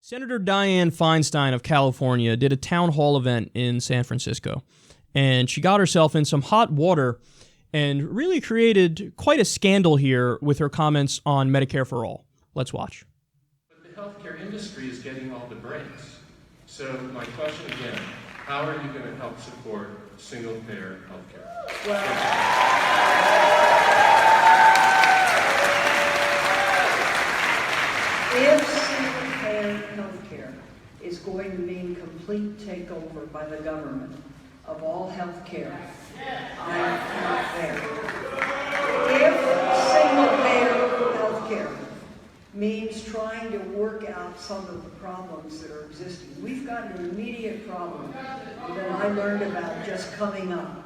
Senator Dianne Feinstein of California did a town hall event in San Francisco, and she got herself in some hot water and really created quite a scandal here with her comments on Medicare for All. Let's watch. But the healthcare industry is getting all the breaks. So my question again, how are you going to help support single-payer healthcare? If single-payer healthcare is going to mean complete takeover by the government of all healthcare, I'm not there. If single-payer healthcare means trying to work out some of the problems that are existing, we've got an immediate problem that I learned about just coming up.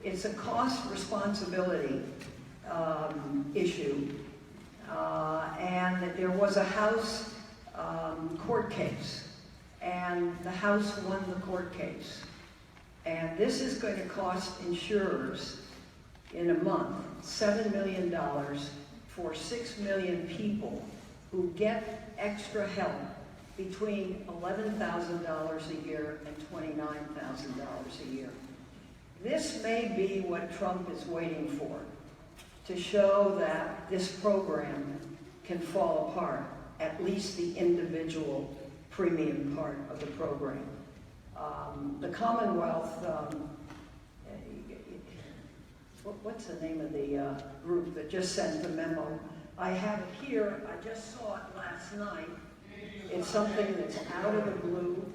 It's a cost responsibility issue. And there was a House court case, and the House won the court case. And this is going to cost insurers in a month $7 million for 6 million people who get extra help between $11,000 a year and $29,000 a year. This may be what Trump is waiting for, to show that this program can fall apart, at least the individual premium part of the program. The Commonwealth, what's the name of the group that just sent the memo? I have it here, I just saw it last night. It's something that's out of the blue.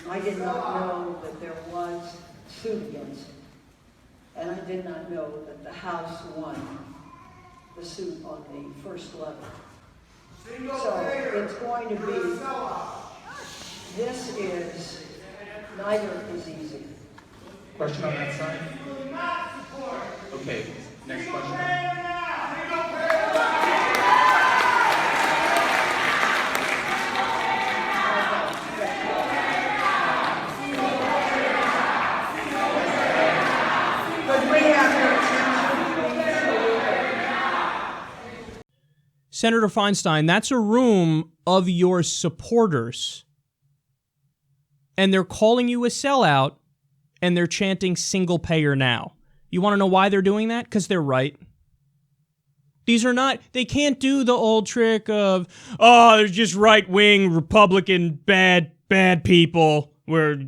I did not know that there was suit against it. And I did not know that the House won the suit on the first level. So it's going to be, this is, neither is easy. Question on that side? Okay, next question. Senator Feinstein, that's a room of your supporters, and they're calling you a sellout, and they're chanting single payer now. You want to know why they're doing that? Because they're right. These are not, they can't do the old trick of, oh, they're just right-wing, Republican, bad people, where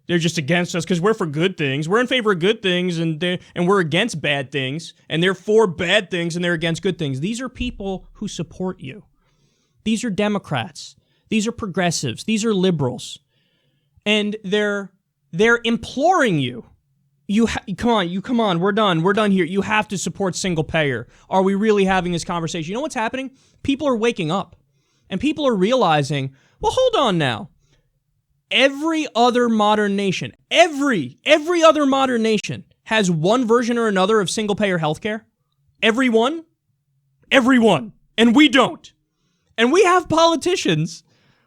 they're just against us because we're for good things. We're in favor of good things, and we're against bad things, and they're for bad things, and they're against good things. These are people who support you. These are Democrats. These are progressives. These are liberals. And they're imploring you. Come on, we're done here. You have to support single payer. Are we really having this conversation? You know what's happening? People are waking up, and people are realizing, well, hold on now. Every other modern nation, every other modern nation has one version or another of single-payer healthcare. Everyone. And we don't. And we have politicians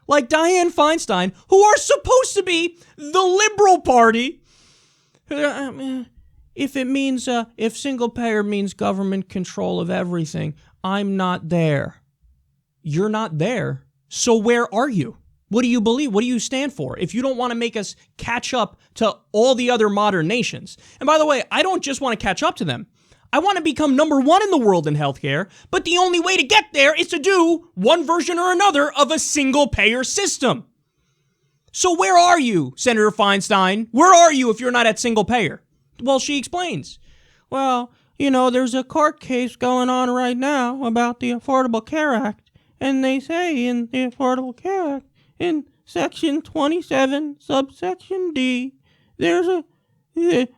like Dianne Feinstein who are supposed to be the liberal party. If single-payer means government control of everything, I'm not there. You're not there. So where are you? What do you believe? What do you stand for? If you don't want to make us catch up to all the other modern nations. And by the way, I don't just want to catch up to them. I want to become number one in the world in healthcare, but the only way to get there is to do one version or another of a single-payer system. So where are you, Senator Feinstein? Where are you if you're not at single-payer? Well, she explains. Well, there's a court case going on right now about the Affordable Care Act, and they say in the Affordable Care Act, in Section 27, subsection D, the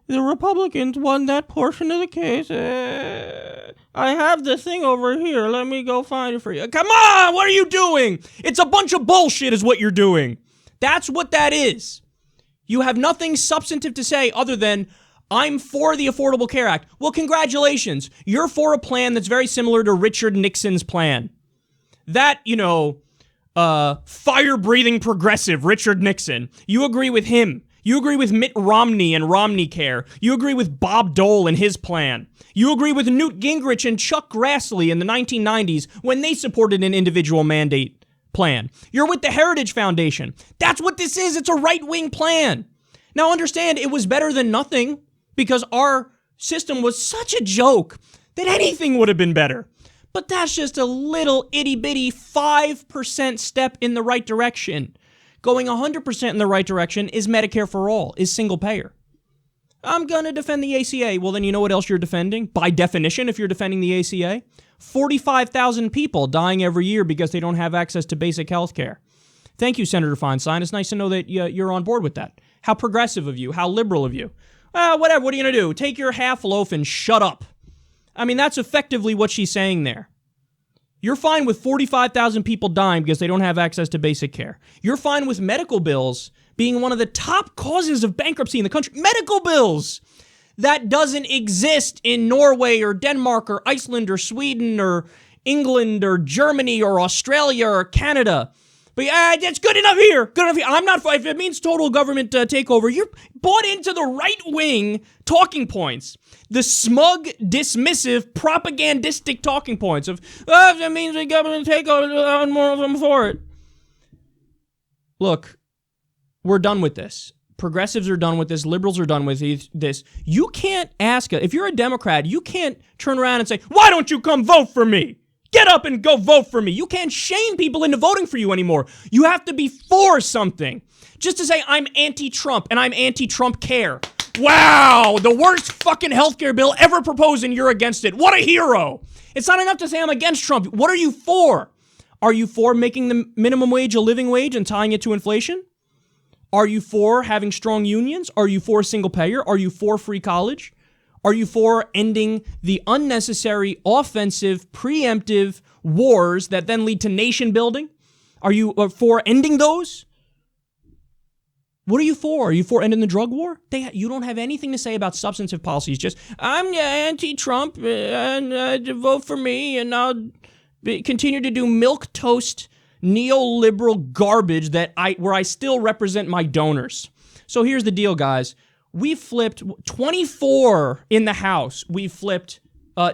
Republicans won that portion of the case. I have the thing over here. Let me go find it for you. Come on, what are you doing? It's a bunch of bullshit is what you're doing. That's what that is. You have nothing substantive to say other than, I'm for the Affordable Care Act. Well, congratulations. You're for a plan that's very similar to Richard Nixon's plan. That, fire-breathing progressive Richard Nixon. You agree with him. You agree with Mitt Romney and Romney Care. You agree with Bob Dole and his plan. You agree with Newt Gingrich and Chuck Grassley in the 1990s when they supported an individual mandate plan. You're with the Heritage Foundation. That's what this is. It's a right-wing plan. Now understand, it was better than nothing because our system was such a joke that anything would have been better. But that's just a little itty-bitty 5% step in the right direction. Going 100% in the right direction is Medicare for all, is single payer. I'm going to defend the ACA. Well, then you know what else you're defending? By definition, if you're defending the ACA, 45,000 people dying every year because they don't have access to basic health care. Thank you, Senator Feinstein. It's nice to know that you're on board with that. How progressive of you. How liberal of you. Whatever. What are you going to do? Take your half loaf and shut up. I mean, that's effectively what she's saying there. You're fine with 45,000 people dying because they don't have access to basic care. You're fine with medical bills being one of the top causes of bankruptcy in the country. Medical bills! That doesn't exist in Norway or Denmark or Iceland or Sweden or England or Germany or Australia or Canada. But it's good enough here. Good enough here. I'm not, if it means total government takeover, you're bought into the right-wing talking points. The smug, dismissive, propagandistic talking points of, if it means a government takeover, I'm for it. Look, we're done with this. Progressives are done with this. Liberals are done with this. You can't ask, if you're a Democrat, you can't turn around and say, why don't you come vote for me? Get up and go vote for me. You can't shame people into voting for you anymore. You have to be for something. Just to say, I'm anti-Trump and I'm anti-Trump care. Wow, the worst fucking healthcare bill ever proposed and you're against it. What a hero. It's not enough to say I'm against Trump. What are you for? Are you for making the minimum wage a living wage and tying it to inflation? Are you for having strong unions? Are you for single payer? Are you for free college? Are you for ending the unnecessary, offensive, preemptive wars that then lead to nation building? Are you for ending those? What are you for? Are you for ending the drug war? You don't have anything to say about substantive policies. Just, I'm anti-Trump, and vote for me, and I'll continue to do milquetoast neoliberal garbage where I still represent my donors. So here's the deal, guys. We flipped 24 in the House. We flipped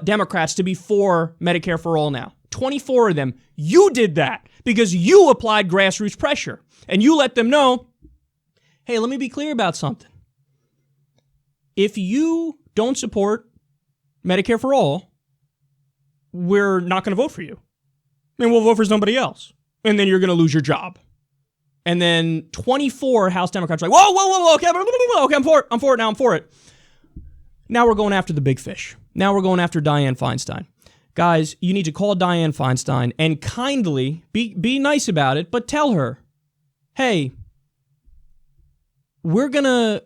Democrats to be for Medicare for all now. 24 of them. You did that because you applied grassroots pressure. And you let them know, hey, let me be clear about something. If you don't support Medicare for all, we're not going to vote for you. And we'll vote for somebody else. And then you're going to lose your job. And then 24 House Democrats are like, whoa, okay, I'm for it. Now we're going after the big fish. Now we're going after Dianne Feinstein. Guys, you need to call Dianne Feinstein and kindly, be nice about it, but tell her, hey, we're gonna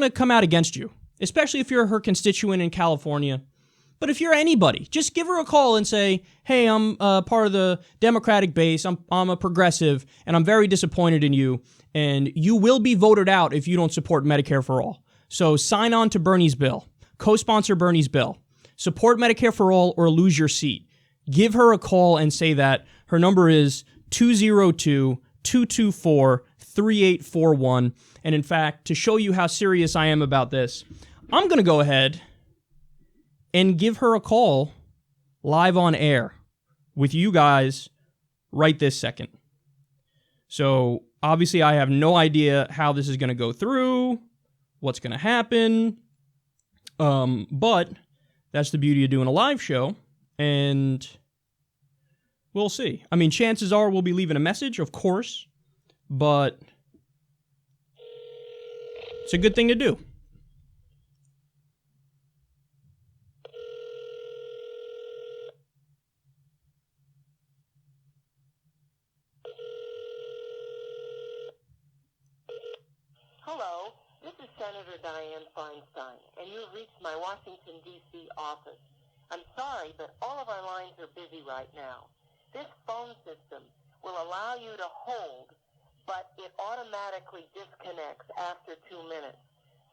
come out against you, especially if you're her constituent in California. But if you're anybody, just give her a call and say, hey, I'm part of the Democratic base, I'm a progressive, and I'm very disappointed in you, and you will be voted out if you don't support Medicare for all. So sign on to Bernie's bill. Co-sponsor Bernie's bill. Support Medicare for all or lose your seat. Give her a call and say that. Her number is 202-224-3841. And in fact, to show you how serious I am about this, I'm going to go ahead and give her a call live on air with you guys right this second. So obviously I have no idea how this is going to go through, what's going to happen, but that's the beauty of doing a live show, and we'll see. I mean, chances are we'll be leaving a message, of course, but it's a good thing to do. Hello, this is Senator Dianne Feinstein, and you've reached my Washington, D.C. office. I'm sorry, but all of our lines are busy right now. This phone system will allow you to hold, but it automatically disconnects after 2 minutes.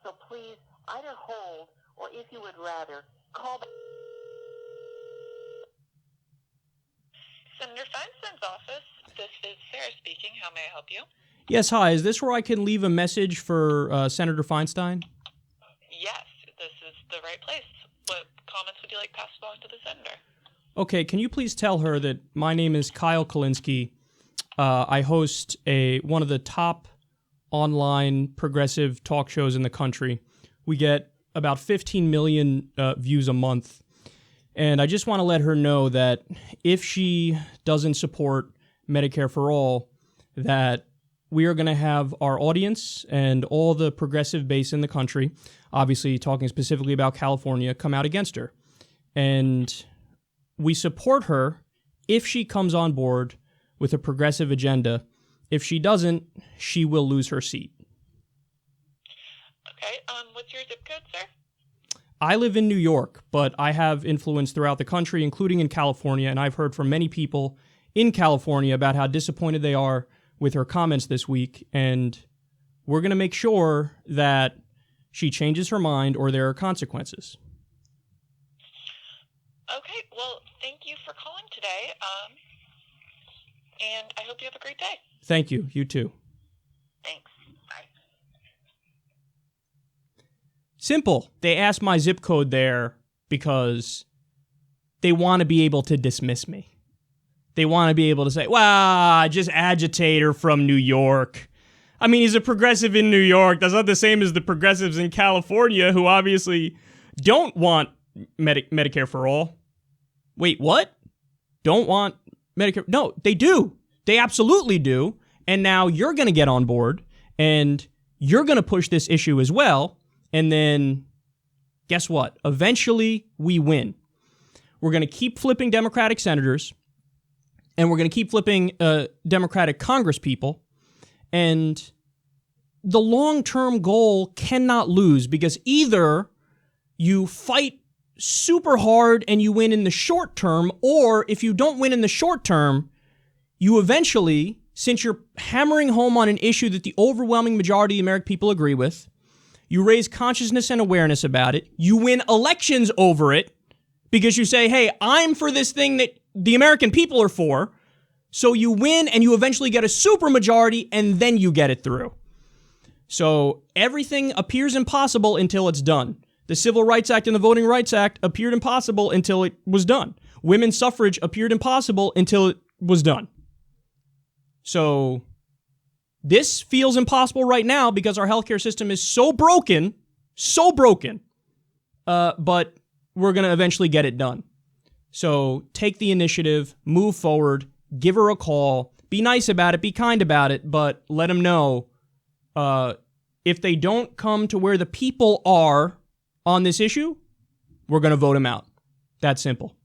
So please, either hold, or if you would rather, call back. Senator Feinstein's office. This is Sarah speaking. How may I help you? Yes, hi. Is this where I can leave a message for Senator Feinstein? Yes, this is the right place. What comments would you like passed along to the senator? Okay, can you please tell her that my name is Kyle Kulinski, I host one of the top online progressive talk shows in the country. We get about 15 million views a month. And I just want to let her know that if she doesn't support Medicare for All, that we are going to have our audience and all the progressive base in the country, obviously talking specifically about California, come out against her. And we support her if she comes on board with a progressive agenda. If she doesn't, she will lose her seat. Okay, what's your zip code, sir? I live in New York, but I have influence throughout the country, including in California, and I've heard from many people in California about how disappointed they are with her comments this week, and we're going to make sure that she changes her mind or there are consequences. Okay, well, thank you for calling today, and I hope you have a great day. Thank you. You too. Thanks. Bye. Simple. They asked my zip code there because they want to be able to dismiss me. They want to be able to say, well, just agitator from New York. I mean, he's a progressive in New York. That's not the same as the progressives in California who obviously don't want Medicare for all. Wait, what? Don't want Medicare? No, they do. They absolutely do. And now you're going to get on board and you're going to push this issue as well. And then guess what? Eventually we win. We're going to keep flipping Democratic senators and we're going to keep flipping Democratic Congress people. And the long-term goal cannot lose because either you fight super hard and you win in the short term, or if you don't win in the short term, you eventually, since you're hammering home on an issue that the overwhelming majority of the American people agree with, you raise consciousness and awareness about it, you win elections over it because you say, hey, I'm for this thing that the American people are for, so you win and you eventually get a supermajority and then you get it through. So everything appears impossible until it's done. The Civil Rights Act and the Voting Rights Act appeared impossible until it was done. Women's suffrage appeared impossible until it was done. So this feels impossible right now because our healthcare system is so broken, but we're going to eventually get it done. So take the initiative, move forward, give her a call, be nice about it, be kind about it, but let them know if they don't come to where the people are on this issue, we're going to vote them out. That simple.